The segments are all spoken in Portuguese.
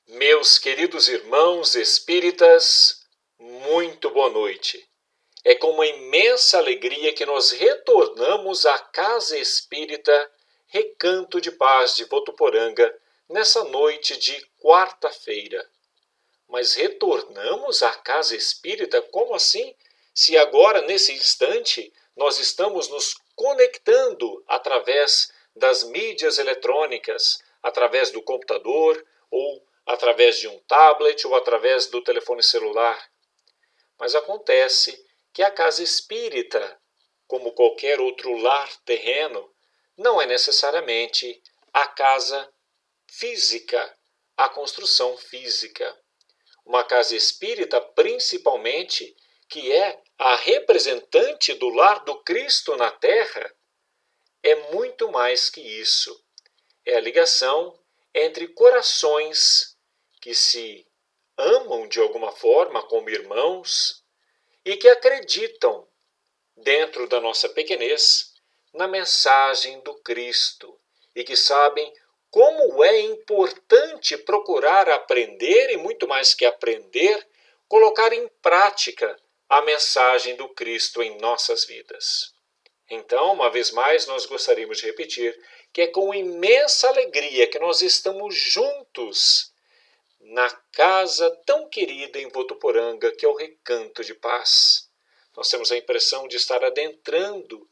Meus queridos irmãos espíritas, muito boa noite. É com uma imensa alegria que nós retornamos à Casa Espírita Recanto de Paz de Votuporanga nessa noite de quarta-feira. Mas retornamos à Casa Espírita? Como assim? Se agora, nesse instante, nós estamos nos conectando através das mídias eletrônicas, através do computador ou através de um tablet ou através do telefone celular. Mas acontece que a casa espírita, como qualquer outro lar terreno, não é necessariamente a casa física, a construção física. Uma casa espírita, principalmente, que é a representante do lar do Cristo na Terra, é muito mais que isso. É a ligação entre corações que se amam de alguma forma como irmãos e que acreditam, dentro da nossa pequenez, na mensagem do Cristo e que sabem como é importante procurar aprender e, muito mais que aprender, colocar em prática a mensagem do Cristo em nossas vidas. Então, uma vez mais, nós gostaríamos de repetir que é com imensa alegria que nós estamos juntos na casa tão querida em Votuporanga, que é o Recanto de Paz. Nós temos a impressão de estar adentrando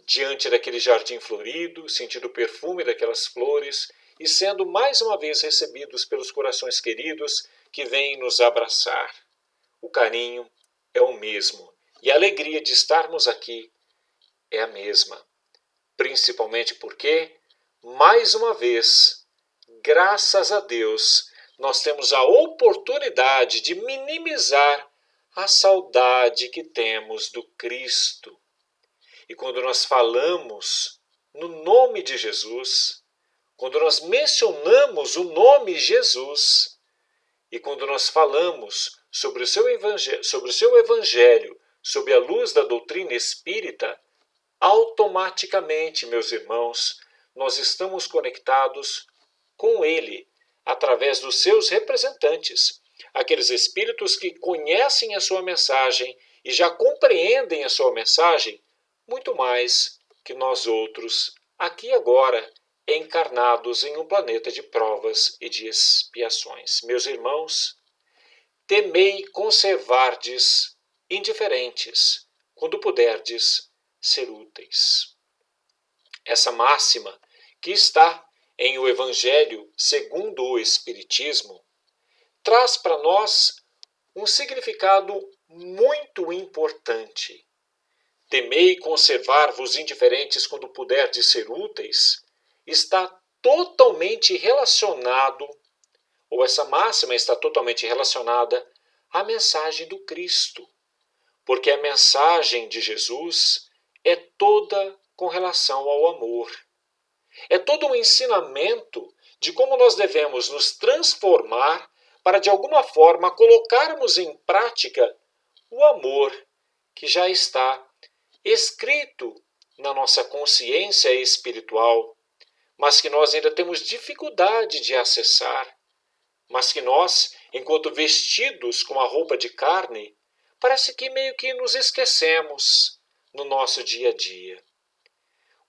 diante daquele jardim florido, sentindo o perfume daquelas flores e sendo mais uma vez recebidos pelos corações queridos que vêm nos abraçar. O carinho é o mesmo e a alegria de estarmos aqui é a mesma. Principalmente porque, mais uma vez, graças a Deus, nós temos a oportunidade de minimizar a saudade que temos do Cristo. E quando nós falamos no nome de Jesus, quando nós mencionamos o nome Jesus, e quando nós falamos sobre o seu evangelho, sob a luz da doutrina espírita, automaticamente, meus irmãos, nós estamos conectados com Ele, através dos seus representantes, aqueles espíritos que conhecem a sua mensagem e já compreendem a sua mensagem muito mais que nós outros, aqui e agora, encarnados em um planeta de provas e de expiações. Meus irmãos, temei conservardes indiferentes, quando puderdes ser úteis. Essa máxima, que está em o Evangelho segundo o Espiritismo, traz para nós um significado muito importante. Temei conservar-vos indiferentes quando puderdes ser úteis, está totalmente relacionado, ou essa máxima está totalmente relacionada à mensagem do Cristo, porque a mensagem de Jesus é toda com relação ao amor. É todo um ensinamento de como nós devemos nos transformar para, de alguma forma, colocarmos em prática o amor que já está escrito na nossa consciência espiritual, mas que nós ainda temos dificuldade de acessar, mas que nós, enquanto vestidos com a roupa de carne, parece que meio que nos esquecemos no nosso dia a dia.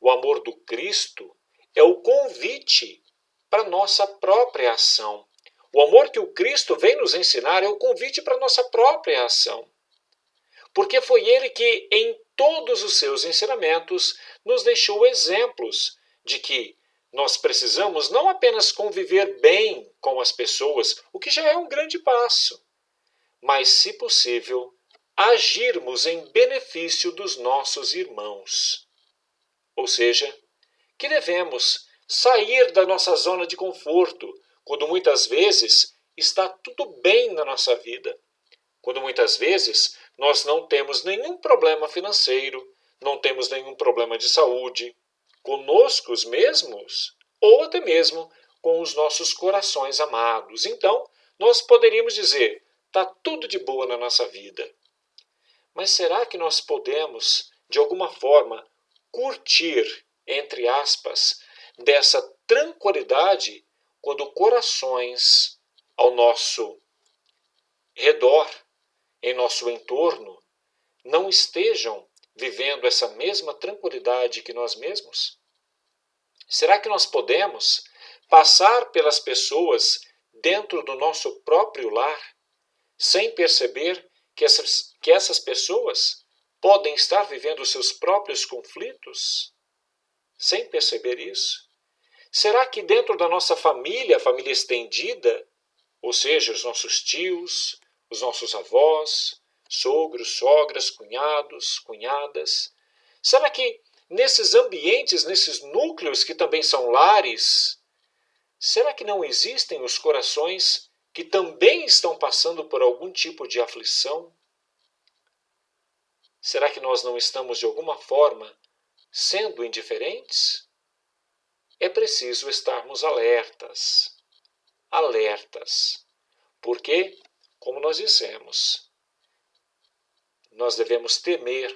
O amor do Cristo é o convite para a nossa própria ação. O amor que o Cristo vem nos ensinar é o convite para a nossa própria ação. Porque foi Ele que, em todos os seus ensinamentos, nos deixou exemplos de que nós precisamos não apenas conviver bem com as pessoas, o que já é um grande passo, mas, se possível, agirmos em benefício dos nossos irmãos. Ou seja, que devemos sair da nossa zona de conforto, quando muitas vezes está tudo bem na nossa vida. Quando muitas vezes nós não temos nenhum problema financeiro, não temos nenhum problema de saúde, conosco mesmos, ou até mesmo com os nossos corações amados. Então, nós poderíamos dizer, está tudo de boa na nossa vida. Mas será que nós podemos, de alguma forma, curtir, entre aspas, dessa tranquilidade quando corações ao nosso redor, em nosso entorno, não estejam vivendo essa mesma tranquilidade que nós mesmos? Será que nós podemos passar pelas pessoas dentro do nosso próprio lar sem perceber que essas pessoas podem estar vivendo os seus próprios conflitos? Sem perceber isso? Será que dentro da nossa família, a família estendida, ou seja, os nossos tios, os nossos avós, sogros, sogras, cunhados, cunhadas, será que nesses ambientes, nesses núcleos que também são lares, será que não existem os corações que também estão passando por algum tipo de aflição? Será que nós não estamos, de alguma forma, sendo indiferentes? É preciso estarmos alertas, alertas, porque, como nós dissemos, nós devemos temer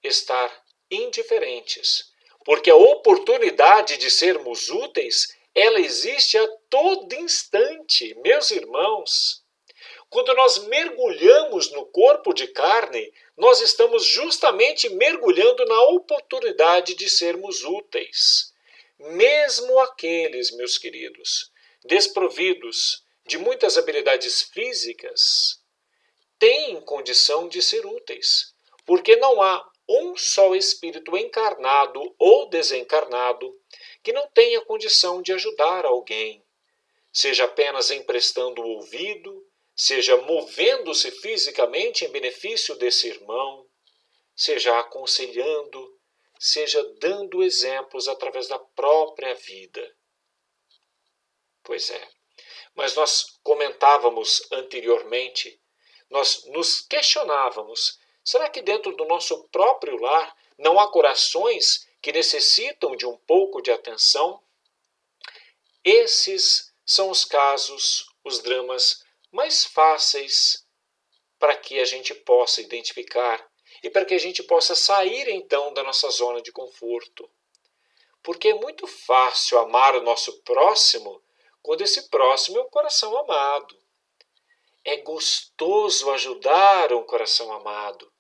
estar indiferentes, porque a oportunidade de sermos úteis, ela existe a todo instante, meus irmãos. Quando nós mergulhamos no corpo de carne, nós estamos justamente mergulhando na oportunidade de sermos úteis. Mesmo aqueles, meus queridos, desprovidos de muitas habilidades físicas, têm condição de ser úteis, porque não há um só espírito encarnado ou desencarnado que não tenha condição de ajudar alguém, seja apenas emprestando o ouvido, seja movendo-se fisicamente em benefício desse irmão, seja aconselhando, seja dando exemplos através da própria vida. Pois é, mas nós comentávamos anteriormente, nós nos questionávamos, será que dentro do nosso próprio lar não há corações que necessitam de um pouco de atenção? Esses são os casos, os dramas mais fáceis para que a gente possa identificar e para que a gente possa sair então da nossa zona de conforto. Porque é muito fácil amar o nosso próximo quando esse próximo é um coração amado. É gostoso ajudar um coração amado.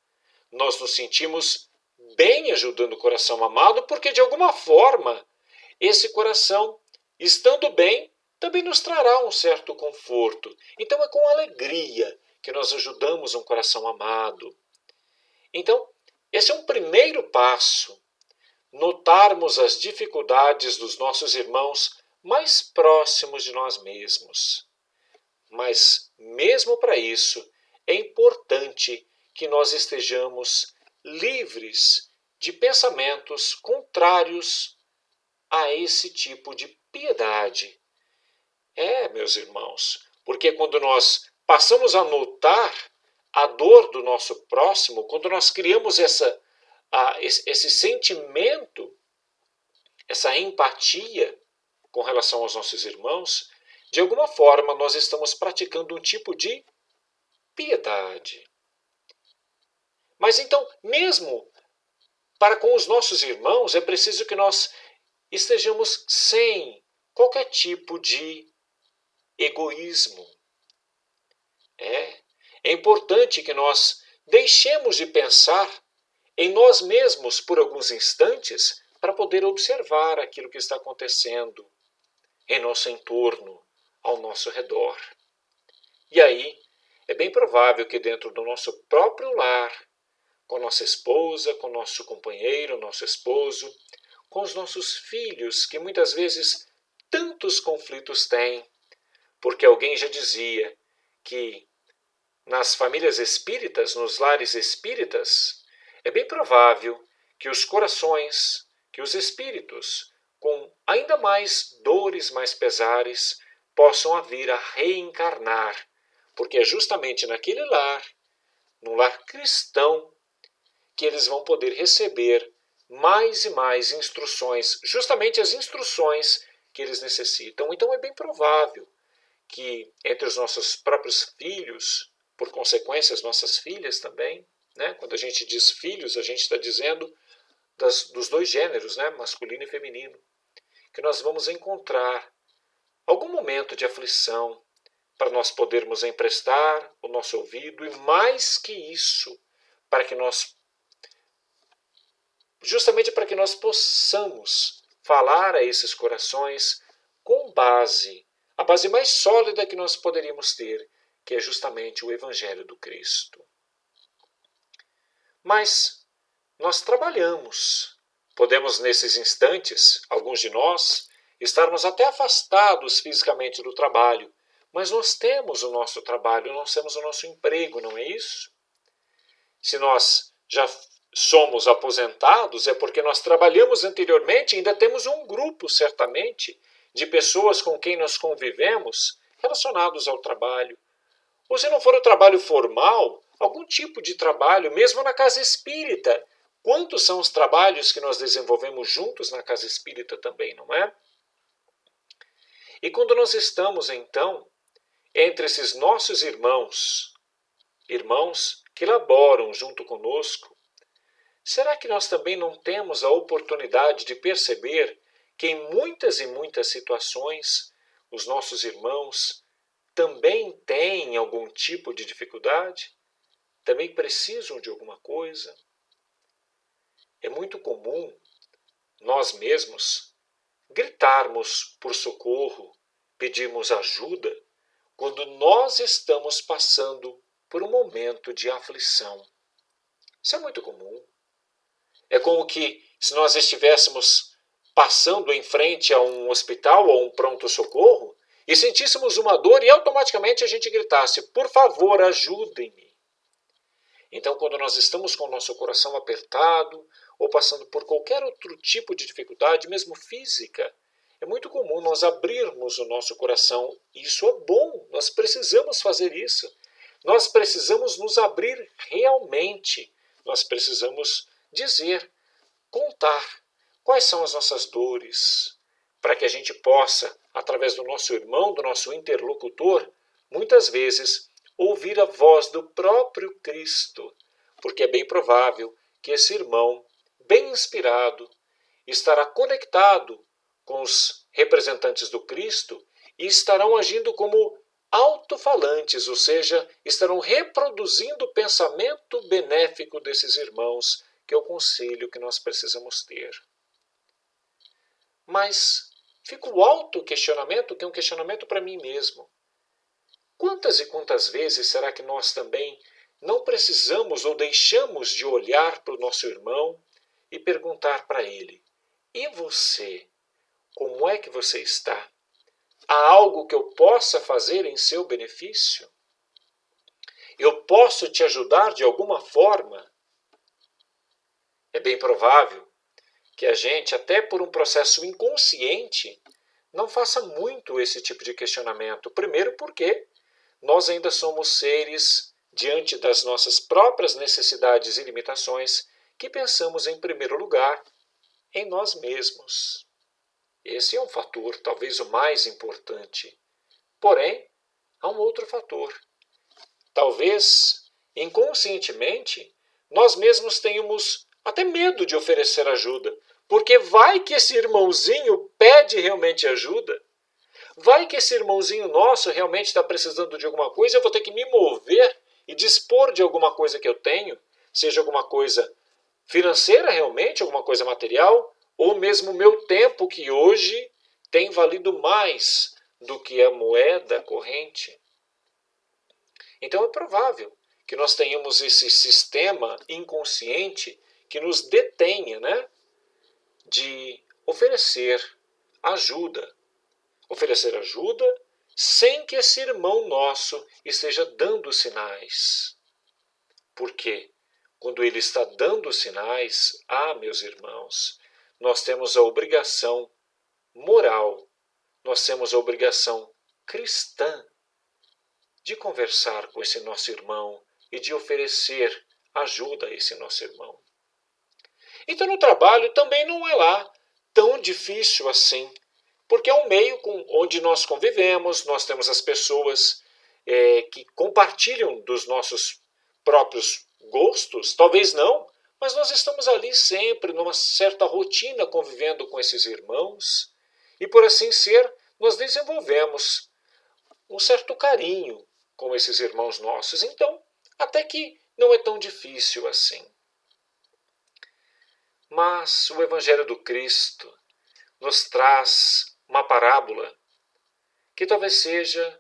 Nós nos sentimos bem ajudando o coração amado porque, de alguma forma, esse coração, estando bem, também nos trará um certo conforto. Então é com alegria que nós ajudamos um coração amado. Então, esse é um primeiro passo. Notarmos as dificuldades dos nossos irmãos mais próximos de nós mesmos. Mas, mesmo para isso, é importante que nós estejamos livres de pensamentos contrários a esse tipo de piedade. Meus irmãos, porque quando nós passamos a notar a dor do nosso próximo, quando nós criamos esse sentimento, essa empatia com relação aos nossos irmãos, de alguma forma nós estamos praticando um tipo de piedade. Mas então, mesmo para com os nossos irmãos, é preciso que nós estejamos sem qualquer tipo de egoísmo. É importante que nós deixemos de pensar em nós mesmos por alguns instantes para poder observar aquilo que está acontecendo em nosso entorno, ao nosso redor. E aí, é bem provável que dentro do nosso próprio lar, com nossa esposa, com nosso companheiro, nosso esposo, com os nossos filhos, que muitas vezes tantos conflitos têm, porque alguém já dizia que nas famílias espíritas, nos lares espíritas, é bem provável que os corações, que os espíritos, com ainda mais dores, mais pesares, possam vir a reencarnar, porque é justamente naquele lar, no lar cristão, que eles vão poder receber mais e mais instruções, justamente as instruções que eles necessitam. Então é bem provável que entre os nossos próprios filhos, por consequência as nossas filhas também, né? Quando a gente diz filhos, a gente está dizendo dos dois gêneros, né? Masculino e feminino, que nós vamos encontrar algum momento de aflição, para nós podermos emprestar o nosso ouvido e, mais que isso, para que nós, justamente para que nós possamos falar a esses corações com base, a base mais sólida que nós poderíamos ter, que é justamente o Evangelho do Cristo. Mas nós trabalhamos. Podemos, nesses instantes, alguns de nós, estarmos até afastados fisicamente do trabalho, mas nós temos o nosso trabalho, nós temos o nosso emprego, não é isso? Se nós já somos aposentados, é porque nós trabalhamos anteriormente, ainda temos um grupo, certamente, de pessoas com quem nós convivemos relacionados ao trabalho. Ou se não for o trabalho formal, algum tipo de trabalho, mesmo na casa espírita. Quantos são os trabalhos que nós desenvolvemos juntos na casa espírita também, não é? E quando nós estamos, então, entre esses nossos irmãos que laboram junto conosco, será que nós também não temos a oportunidade de perceber que em muitas e muitas situações os nossos irmãos também têm algum tipo de dificuldade? Também precisam de alguma coisa? É muito comum nós mesmos gritarmos por socorro, pedirmos ajuda, quando nós estamos passando por um momento de aflição. Isso é muito comum. É como que se nós estivéssemos passando em frente a um hospital ou um pronto-socorro e sentíssemos uma dor e automaticamente a gente gritasse, por favor, ajudem-me. Então, quando nós estamos com o nosso coração apertado ou passando por qualquer outro tipo de dificuldade, mesmo física, é muito comum nós abrirmos o nosso coração. Isso é bom, nós precisamos fazer isso. Nós precisamos nos abrir realmente. Nós precisamos dizer, contar quais são as nossas dores, para que a gente possa, através do nosso irmão, do nosso interlocutor, muitas vezes ouvir a voz do próprio Cristo, porque é bem provável que esse irmão, bem inspirado, estará conectado com os representantes do Cristo e estarão agindo como alto-falantes, ou seja, estarão reproduzindo o pensamento benéfico desses irmãos, que é o conselho que nós precisamos ter. Mas fica o auto-questionamento, que é um questionamento para mim mesmo. Quantas e quantas vezes será que nós também não precisamos ou deixamos de olhar para o nosso irmão e perguntar para ele, e você? Como é que você está? Há algo que eu possa fazer em seu benefício? Eu posso te ajudar de alguma forma? É bem provável que a gente, até por um processo inconsciente, não faça muito esse tipo de questionamento. Primeiro porque nós ainda somos seres, diante das nossas próprias necessidades e limitações, que pensamos em primeiro lugar em nós mesmos. Esse é um fator, talvez o mais importante. Porém, há um outro fator. Talvez, inconscientemente, nós mesmos tenhamos até medo de oferecer ajuda, porque vai que esse irmãozinho pede realmente ajuda. Vai que esse irmãozinho nosso realmente está precisando de alguma coisa, eu vou ter que me mover e dispor de alguma coisa que eu tenho, seja alguma coisa financeira realmente, alguma coisa material, ou mesmo o meu tempo, que hoje tem valido mais do que a moeda corrente. Então é provável que nós tenhamos esse sistema inconsciente que nos detenha, de oferecer ajuda. Oferecer ajuda sem que esse irmão nosso esteja dando sinais. Por quê? Quando ele está dando sinais, meus irmãos, nós temos a obrigação moral, nós temos a obrigação cristã de conversar com esse nosso irmão e de oferecer ajuda a esse nosso irmão. Então, no trabalho também não é lá tão difícil assim, porque é um meio onde nós convivemos, nós temos as pessoas que compartilham dos nossos próprios gostos, talvez não, mas nós estamos ali sempre, numa certa rotina, convivendo com esses irmãos, e por assim ser, nós desenvolvemos um certo carinho com esses irmãos nossos. Então, até que não é tão difícil assim. Mas o Evangelho do Cristo nos traz uma parábola que talvez seja,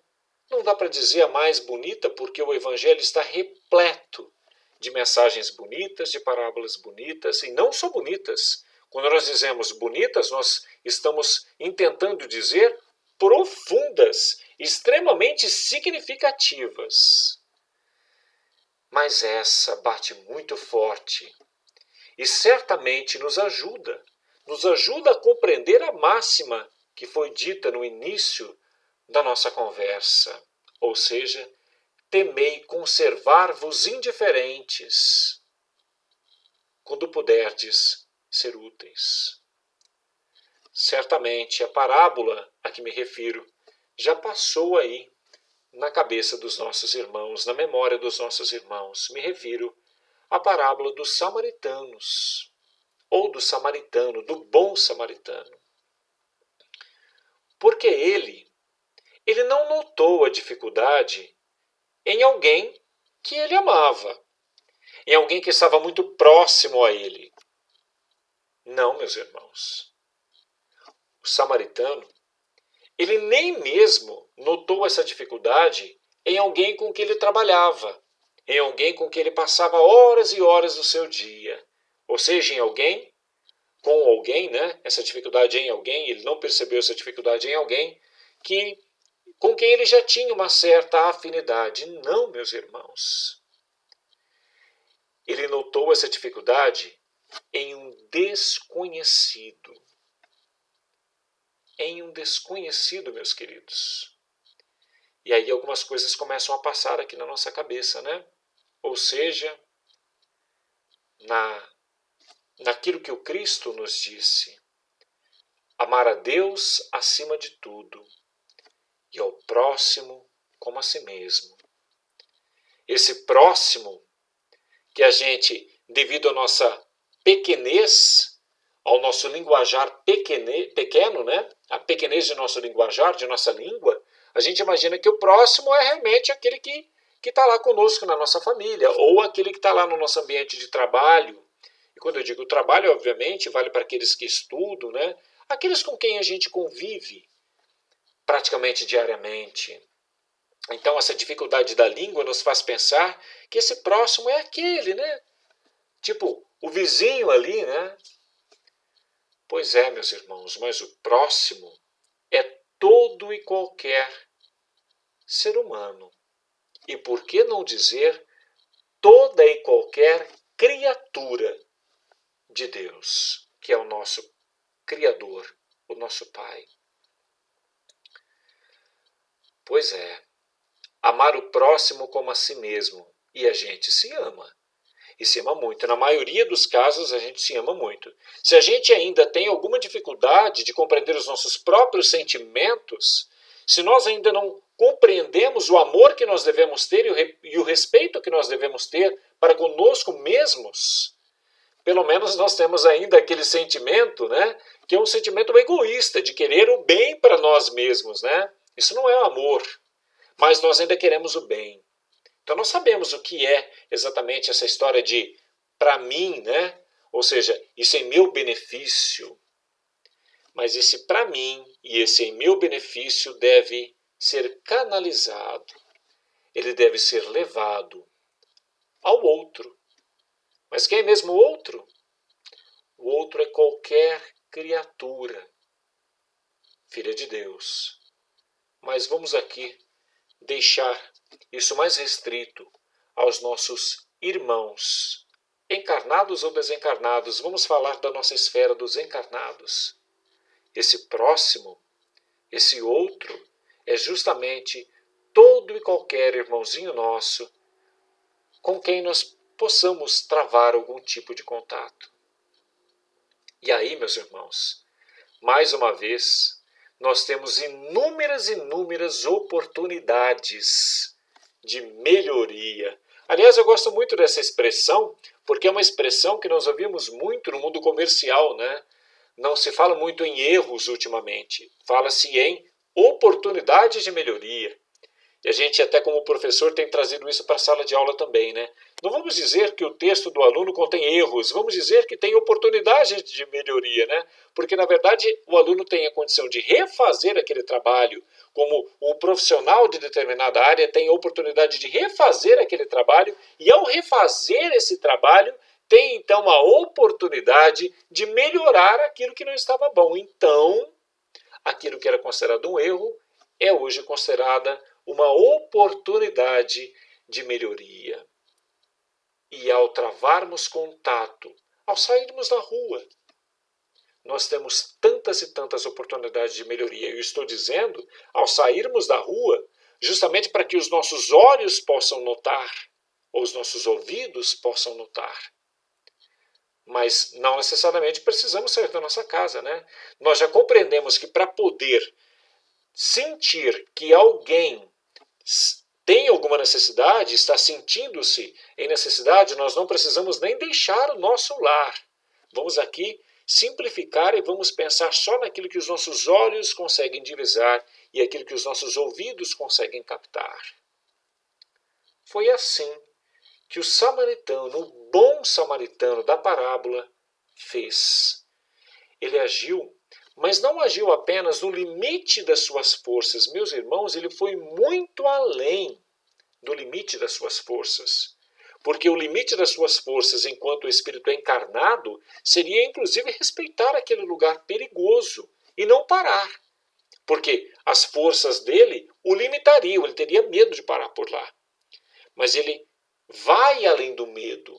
não dá para dizer a mais bonita, porque o Evangelho está repleto de mensagens bonitas, de parábolas bonitas, e não só bonitas. Quando nós dizemos bonitas, nós estamos intentando dizer profundas, extremamente significativas. Mas essa bate muito forte e certamente nos ajuda a compreender a máxima que foi dita no início da nossa conversa, ou seja, temei conservar-vos indiferentes, quando puderdes ser úteis. Certamente a parábola a que me refiro já passou aí na cabeça dos nossos irmãos, na memória dos nossos irmãos. Me refiro à parábola dos samaritanos, ou do samaritano, do bom samaritano. Porque ele não notou a dificuldade em alguém que ele amava, em alguém que estava muito próximo a ele. Não, meus irmãos. O samaritano, ele nem mesmo notou essa dificuldade em alguém com que ele trabalhava, em alguém com que ele passava horas e horas do seu dia. Ou seja, em alguém, com alguém, né? Essa dificuldade em alguém, ele não percebeu essa dificuldade em alguém com quem ele já tinha uma certa afinidade. Não, meus irmãos. Ele notou essa dificuldade em um desconhecido. Em um desconhecido, meus queridos. E aí algumas coisas começam a passar aqui na nossa cabeça, né? Ou seja, naquilo que o Cristo nos disse. Amar a Deus acima de tudo e ao próximo como a si mesmo. Esse próximo que a gente, devido à nossa pequenez, ao nosso linguajar pequeno, né? A pequenez de nosso linguajar, de nossa língua, a gente imagina que o próximo é realmente aquele que está lá conosco na nossa família, ou aquele que está lá no nosso ambiente de trabalho. E quando eu digo trabalho, obviamente, vale para aqueles que estudam, né? Aqueles com quem a gente convive praticamente diariamente. Então, essa dificuldade da língua nos faz pensar que esse próximo é aquele, né? Tipo, o vizinho ali, né? Pois é, meus irmãos, mas o próximo é todo e qualquer ser humano. E por que não dizer toda e qualquer criatura de Deus, que é o nosso Criador, o nosso Pai. Pois é, amar o próximo como a si mesmo. E a gente se ama. E se ama muito. Na maioria dos casos, a gente se ama muito. Se a gente ainda tem alguma dificuldade de compreender os nossos próprios sentimentos, se nós ainda não compreendemos o amor que nós devemos ter e o respeito que nós devemos ter para conosco mesmos, pelo menos nós temos ainda aquele sentimento, né, que é um sentimento egoísta, de querer o bem para nós mesmos, né? Isso não é amor, mas nós ainda queremos o bem. Então nós sabemos o que é exatamente essa história de para mim, né? Ou seja, isso é em meu benefício. Mas esse para mim e esse em meu benefício deve ser canalizado. Ele deve ser levado ao outro. Mas quem é mesmo o outro? O outro é qualquer criatura, filha de Deus. Mas vamos aqui deixar isso mais restrito aos nossos irmãos, encarnados ou desencarnados. Vamos falar da nossa esfera dos encarnados. Esse próximo, esse outro, é justamente todo e qualquer irmãozinho nosso com quem nós possamos travar algum tipo de contato. E aí, meus irmãos, mais uma vez, nós temos inúmeras oportunidades de melhoria. Aliás, eu gosto muito dessa expressão, porque é uma expressão que nós ouvimos muito no mundo comercial, né? Não se fala muito em erros ultimamente, fala-se em oportunidades de melhoria. E a gente até como professor tem trazido isso para a sala de aula também, né? Não vamos dizer que o texto do aluno contém erros, vamos dizer que tem oportunidade de melhoria, né? Porque na verdade o aluno tem a condição de refazer aquele trabalho, como o profissional de determinada área tem a oportunidade de refazer aquele trabalho, e ao refazer esse trabalho, tem então a oportunidade de melhorar aquilo que não estava bom. Então, aquilo que era considerado um erro é hoje considerada uma oportunidade de melhoria. E ao travarmos contato, ao sairmos na rua, nós temos tantas e tantas oportunidades de melhoria. Eu estou dizendo, ao sairmos da rua, justamente para que os nossos olhos possam notar, ou os nossos ouvidos possam notar. Mas não necessariamente precisamos sair da nossa casa, né? Nós já compreendemos que para poder sentir que alguém tem alguma necessidade, está sentindo-se em necessidade, nós não precisamos nem deixar o nosso lar. Vamos aqui simplificar e vamos pensar só naquilo que os nossos olhos conseguem divisar e aquilo que os nossos ouvidos conseguem captar. Foi assim que o samaritano, o bom samaritano da parábola, fez. Ele agiu, mas não agiu apenas no limite das suas forças. Meus irmãos, ele foi muito além do limite das suas forças. Porque o limite das suas forças enquanto espírito encarnado seria inclusive respeitar aquele lugar perigoso e não parar. Porque as forças dele o limitariam, ele teria medo de parar por lá. Mas ele vai além do medo.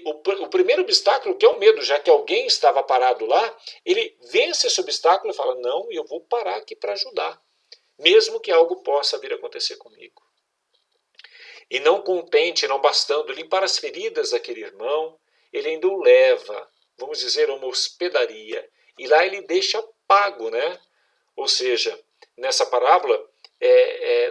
O primeiro obstáculo, que é o medo, já que alguém estava parado lá, ele vence esse obstáculo e fala, não, eu vou parar aqui para ajudar, mesmo que algo possa vir a acontecer comigo. E não contente, não bastando limpar as feridas daquele irmão, ele ainda o leva, vamos dizer, a uma hospedaria, e lá ele deixa pago, né? Ou seja, nessa parábola,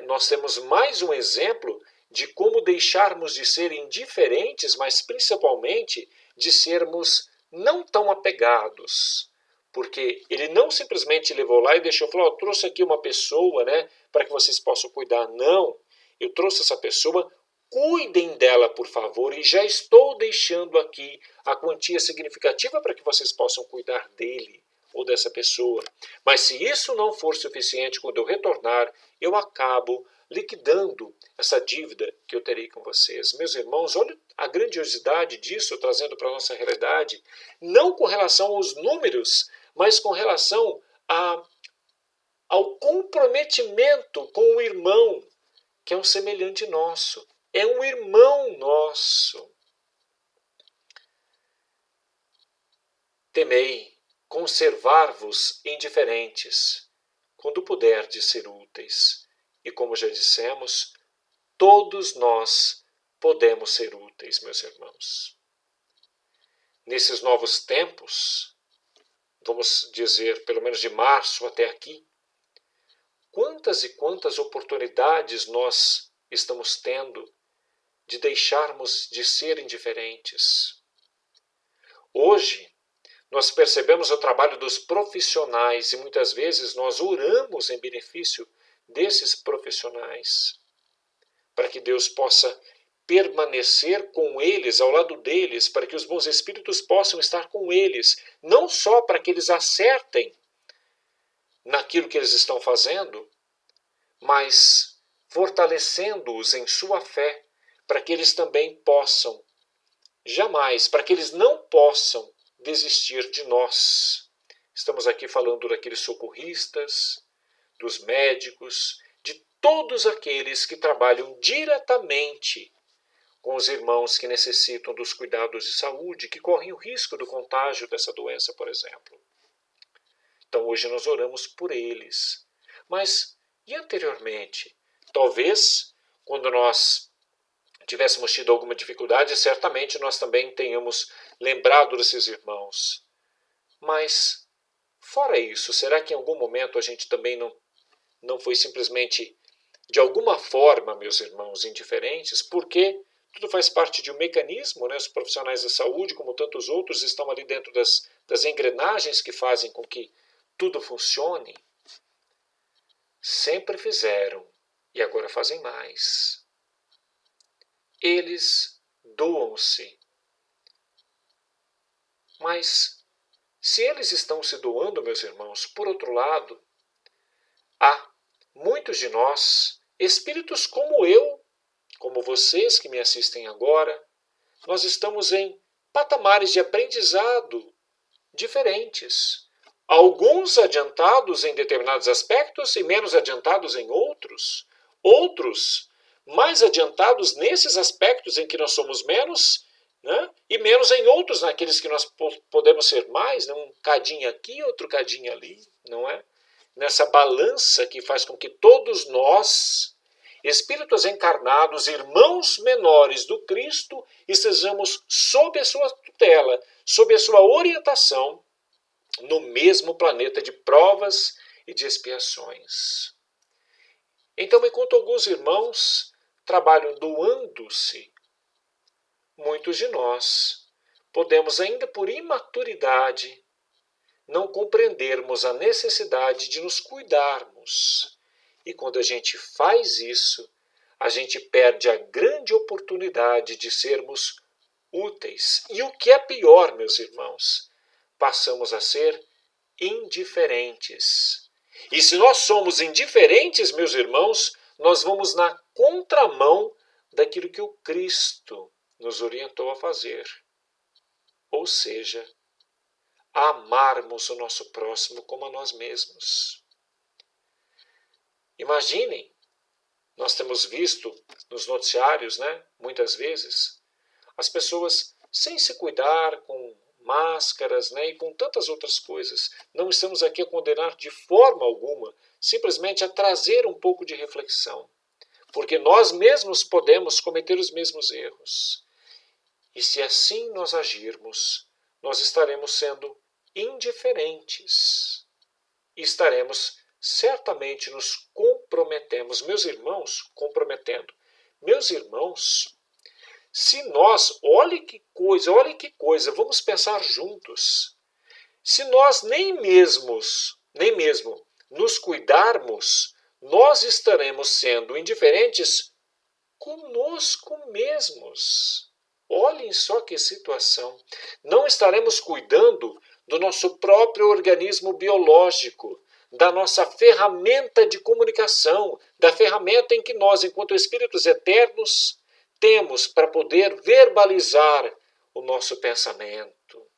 nós temos mais um exemplo de como deixarmos de ser indiferentes, mas principalmente de sermos não tão apegados. Porque ele não simplesmente levou lá e deixou, falou, trouxe aqui uma pessoa, né, para que vocês possam cuidar. Não, eu trouxe essa pessoa, cuidem dela, por favor, e já estou deixando aqui a quantia significativa para que vocês possam cuidar dele ou dessa pessoa. Mas se isso não for suficiente, quando eu retornar, eu acabo liquidando essa dívida que eu terei com vocês. Meus irmãos, olha a grandiosidade disso, trazendo para a nossa realidade, não com relação aos números, mas com relação ao comprometimento com o irmão, que é um semelhante nosso. É um irmão nosso. Temei conservar-vos indiferentes, quando puderdes ser úteis. E como já dissemos, todos nós podemos ser úteis, meus irmãos. Nesses novos tempos, vamos dizer, pelo menos de março até aqui, quantas e quantas oportunidades nós estamos tendo de deixarmos de ser indiferentes. Hoje, nós percebemos o trabalho dos profissionais e muitas vezes nós oramos em benefício desses profissionais, para que Deus possa permanecer com eles, ao lado deles, para que os bons espíritos possam estar com eles, não só para que eles acertem naquilo que eles estão fazendo, mas fortalecendo-os em sua fé, para que eles também possam, jamais, para que eles não possam desistir de nós. Estamos aqui falando daqueles socorristas, dos médicos, de todos aqueles que trabalham diretamente com os irmãos que necessitam dos cuidados de saúde, que correm o risco do contágio dessa doença, por exemplo. Então hoje nós oramos por eles. Mas e anteriormente? Talvez, quando nós tivéssemos tido alguma dificuldade, certamente nós também tenhamos lembrado desses irmãos. Mas, fora isso, será que em algum momento a gente também não foi simplesmente, de alguma forma, meus irmãos, indiferentes? Porque tudo faz parte de um mecanismo, né? Os profissionais da saúde, como tantos outros, estão ali dentro das engrenagens que fazem com que tudo funcione. Sempre fizeram e agora agora fazem mais. Eles doam-se. Mas, se eles estão se doando, meus irmãos, por outro lado, há muitos de nós, espíritos como eu, como vocês que me assistem agora, nós estamos em patamares de aprendizado diferentes. Alguns adiantados em determinados aspectos e menos adiantados em outros. Outros mais adiantados nesses aspectos em que nós somos menos, né? E menos em outros, naqueles que nós podemos ser mais, né? Um cadinho aqui, outro cadinho ali, não é? Nessa balança que faz com que todos nós, espíritos encarnados, irmãos menores do Cristo, estejamos sob a sua tutela, sob a sua orientação, no mesmo planeta de provas e de expiações. Então, enquanto alguns irmãos trabalham doando-se, muitos de nós podemos, ainda por imaturidade, não compreendermos a necessidade de nos cuidarmos. E quando a gente faz isso, a gente perde a grande oportunidade de sermos úteis. E o que é pior, meus irmãos, passamos a ser indiferentes. E se nós somos indiferentes, meus irmãos, nós vamos na contramão daquilo que o Cristo nos orientou a fazer. Ou seja, a amarmos o nosso próximo como a nós mesmos. Imaginem, nós temos visto nos noticiários, né, muitas vezes, as pessoas sem se cuidar, com máscaras, né, e com tantas outras coisas. Não estamos aqui a condenar de forma alguma, simplesmente a trazer um pouco de reflexão. Porque nós mesmos podemos cometer os mesmos erros. E se assim nós agirmos, nós estaremos sendo indiferentes. E estaremos certamente nos comprometemos. Meus irmãos, comprometendo. Meus irmãos, se nós, olhe que coisa, vamos pensar juntos. Se nós nem mesmo nos cuidarmos, nós estaremos sendo indiferentes conosco mesmos. Olhem só que situação. Não estaremos cuidando do nosso próprio organismo biológico, da nossa ferramenta de comunicação, da ferramenta em que nós, enquanto espíritos eternos, temos para poder verbalizar o nosso pensamento,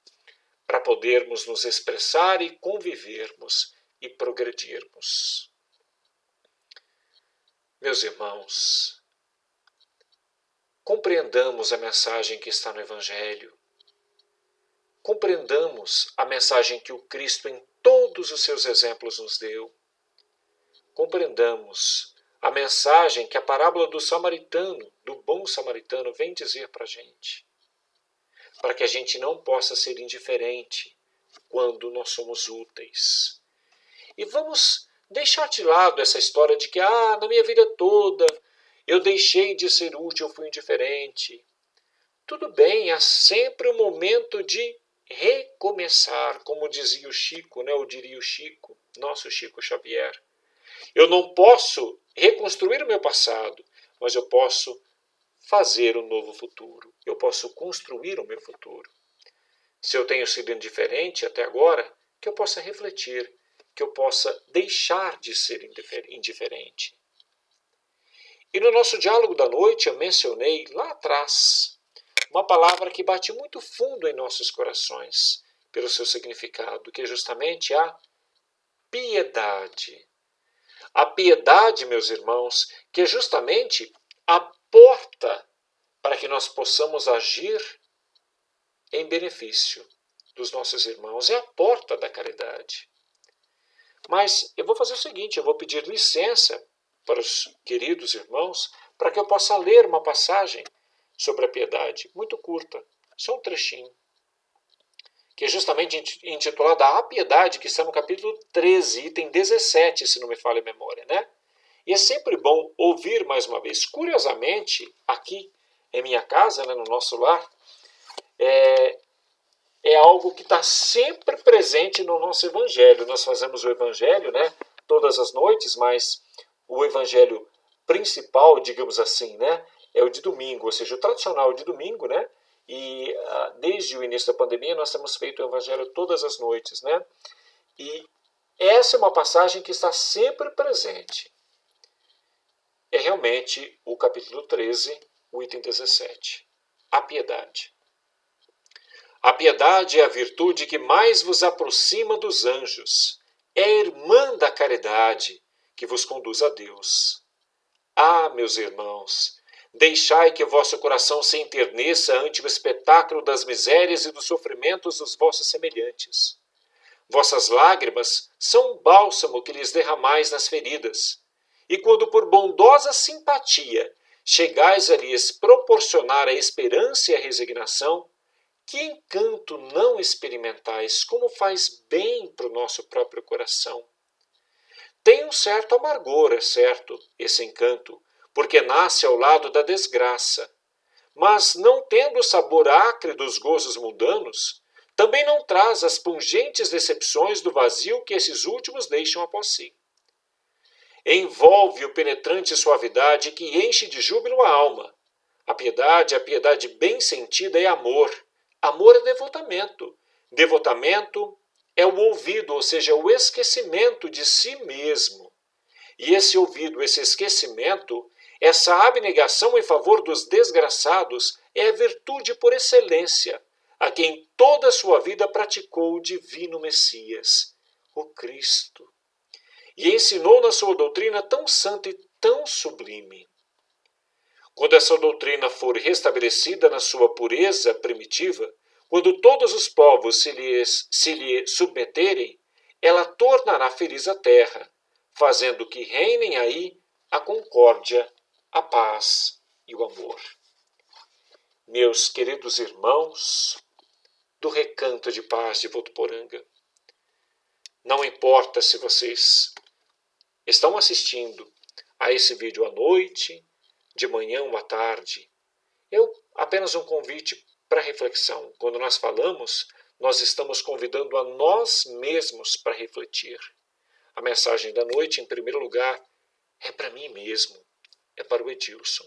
para podermos nos expressar e convivermos e progredirmos. Meus irmãos, compreendamos a mensagem que está no Evangelho. Compreendamos a mensagem que o Cristo em todos os seus exemplos nos deu. Compreendamos a mensagem que a parábola do samaritano, do bom samaritano, vem dizer para a gente. Para que a gente não possa ser indiferente quando nós somos úteis. E vamos deixar de lado essa história de que, na minha vida toda, eu deixei de ser útil, eu fui indiferente. Tudo bem, há sempre um momento de recomeçar, como dizia o Chico, né? Ou diria o Chico, nosso Chico Xavier. Eu não posso reconstruir o meu passado, mas eu posso fazer um novo futuro. Eu posso construir o meu futuro. Se eu tenho sido indiferente até agora, que eu possa refletir, que eu possa deixar de ser indiferente. E no nosso diálogo da noite eu mencionei lá atrás uma palavra que bate muito fundo em nossos corações pelo seu significado, que é justamente a piedade. A piedade, meus irmãos, que é justamente a porta para que nós possamos agir em benefício dos nossos irmãos. É a porta da caridade. Mas eu vou fazer o seguinte, eu vou pedir licença para os queridos irmãos para que eu possa ler uma passagem sobre a piedade, muito curta, só um trechinho, que é justamente intitulada A Piedade, que está no capítulo 13, item 17, se não me falha a memória, né? E é sempre bom ouvir mais uma vez. Curiosamente, aqui em minha casa, né, no nosso lar, é algo que está sempre presente no nosso Evangelho. Nós fazemos o Evangelho, né, todas as noites, mas o Evangelho principal, digamos assim, né, é o de domingo, ou seja, o tradicional de domingo, né? E desde o início da pandemia nós temos feito o Evangelho todas as noites, né? E essa é uma passagem que está sempre presente. É realmente o capítulo 13, o item 17. A piedade. A piedade é a virtude que mais vos aproxima dos anjos. É a irmã da caridade que vos conduz a Deus. Ah, meus irmãos, deixai que vosso coração se enterneça ante o espetáculo das misérias e dos sofrimentos dos vossos semelhantes. Vossas lágrimas são um bálsamo que lhes derramais nas feridas. E quando por bondosa simpatia chegais a lhes proporcionar a esperança e a resignação, que encanto não experimentais, como faz bem para o nosso próprio coração. Tem um certo amargor, é certo, esse encanto, porque nasce ao lado da desgraça. Mas, não tendo o sabor acre dos gozos mundanos, também não traz as pungentes decepções do vazio que esses últimos deixam após si. Envolve o penetrante suavidade que enche de júbilo a alma. A piedade bem sentida é amor. Amor é devotamento. Devotamento é o ouvido, ou seja, o esquecimento de si mesmo. E esse ouvido, esse esquecimento, essa abnegação em favor dos desgraçados é a virtude por excelência, a quem toda a sua vida praticou o divino Messias, o Cristo. E ensinou na sua doutrina tão santa e tão sublime. Quando essa doutrina for restabelecida na sua pureza primitiva, quando todos os povos se lhe submeterem, ela tornará feliz a terra, fazendo que reinem aí a concórdia, a paz e o amor. Meus queridos irmãos do Recanto de Paz de Votuporanga, não importa se vocês estão assistindo a esse vídeo à noite, de manhã ou à tarde, apenas um convite para reflexão. Quando nós falamos, nós estamos convidando a nós mesmos para refletir. A mensagem da noite, em primeiro lugar, é para mim mesmo, é para o Edilson.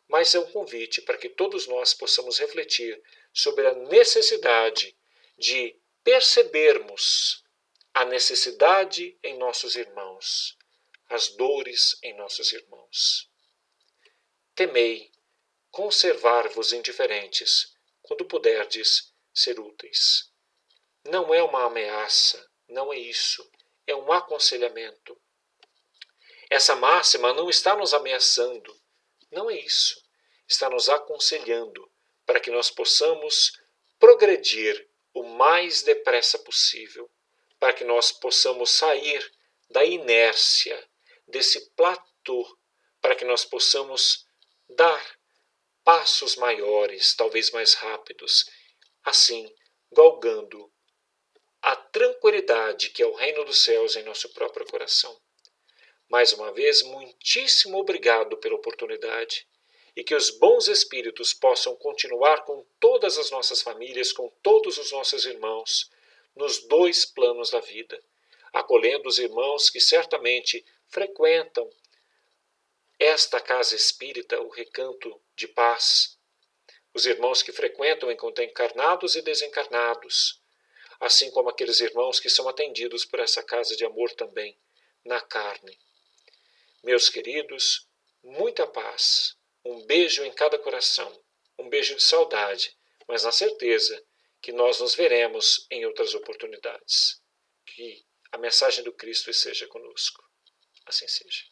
Mas é um convite para que todos nós possamos refletir sobre a necessidade de percebermos a necessidade em nossos irmãos, as dores em nossos irmãos. Temei conservar-vos indiferentes, quando puderdes ser úteis. Não é uma ameaça, não é isso, é um aconselhamento. Essa máxima não está nos ameaçando, não é isso, está nos aconselhando para que nós possamos progredir o mais depressa possível, para que nós possamos sair da inércia, desse platô, para que nós possamos dar passos maiores, talvez mais rápidos, assim, galgando a tranquilidade que é o reino dos céus em nosso próprio coração. Mais uma vez, muitíssimo obrigado pela oportunidade e que os bons espíritos possam continuar com todas as nossas famílias, com todos os nossos irmãos, nos dois planos da vida, acolhendo os irmãos que certamente frequentam esta casa espírita, o Recanto de Paz, os irmãos que frequentam enquanto encarnados e desencarnados, assim como aqueles irmãos que são atendidos por essa casa de amor também, na carne. Meus queridos, muita paz, um beijo em cada coração, um beijo de saudade, mas na certeza que nós nos veremos em outras oportunidades. Que a mensagem do Cristo esteja conosco. Assim seja.